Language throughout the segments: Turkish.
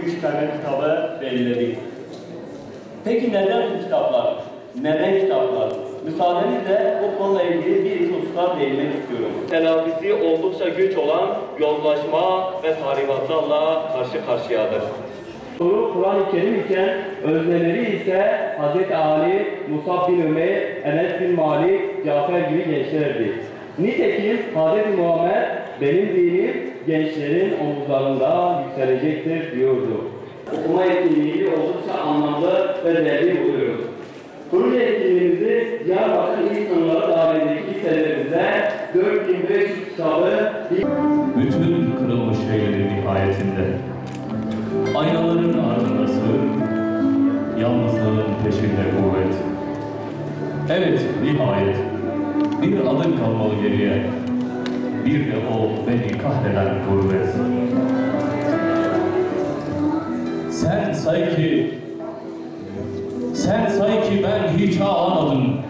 3 tane kitabı belirledik. Peki neden bu kitaplar? Neden kitaplar? Müsaadenizle bu konuyla ilgili bir iki hususlar değinmek istiyorum. Telafisi oldukça güç olan yozlaşma ve tahribatlarla karşı karşıyadır. Soru Kur'an-ı Kerim iken özneleri ise Hz. Ali, Musab bin Ömer, Enes bin Malik, Cafer gibi gençlerdi. Nitekim Hz. Muhammed benim dinim gençlerin omuzlarında yükselecektir diyordu. Okuma etkinliği oldukça anlamlı ve değerli buluyoruz. Proje etkinliğimizi Diyarbakır İl Sınırları Daire'deki liselerimizde 4500 kitabı... Bütün kırılmış şeylerin nihayetinde, aynaların ardında sır, yalnızlığın peşinde kuvvet. Evet, nihayet, bir adım kalmalı geriye, bir de o beni kahreden gurbet. Sen say ki ben hiç ağlamadım,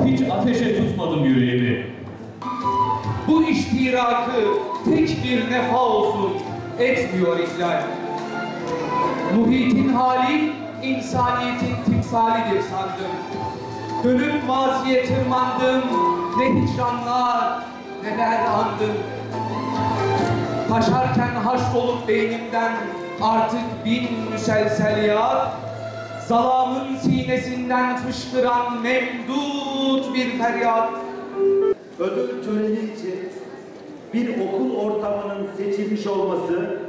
hiç ateşe tutmadım yüreğimi. Bu iştirakı tek bir nefa olsun etmiyor ihlal. Muhitin hali insaniyetin timsalidir sandım. Dönüp maziye tırmandım, ne hicranlar neler andım. Taşarken haşrolup beynimden artık bin müselselyat, zalamın sinesinden fışkıran memdut bir feryat. Ödül töreni için bir okul ortamının seçilmiş olması,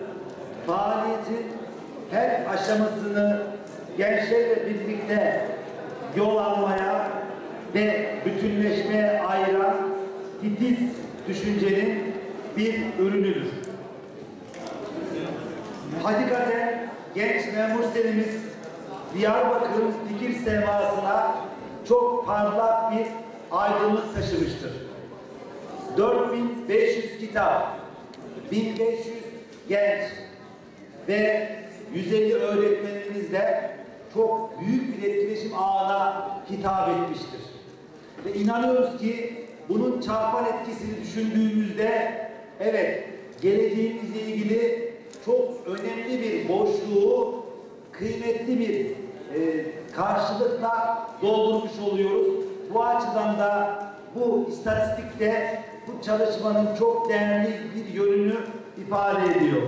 faaliyetin her aşamasını gençlerle birlikte yol almaya ve bütünleşmeye ayıran titiz düşüncenin bir ürünüdür. Hakikaten genç memur senimiz Diyarbakır'ın fikir semasına çok parlak bir aydınlık taşımıştır. 4500 kitap, 1500 genç ve 150 öğretmenimizle çok büyük bir etkileşim ağına hitap etmiştir. Ve inanıyoruz ki bunun çarpan etkisini düşündüğümüzde evet, geleceğimizle ilgili çok önemli bir boşluğu kıymetli bir karşılıkla doldurmuş oluyoruz. Bu açıdan da bu istatistikte bu çalışmanın çok değerli bir yönünü ifade ediyor.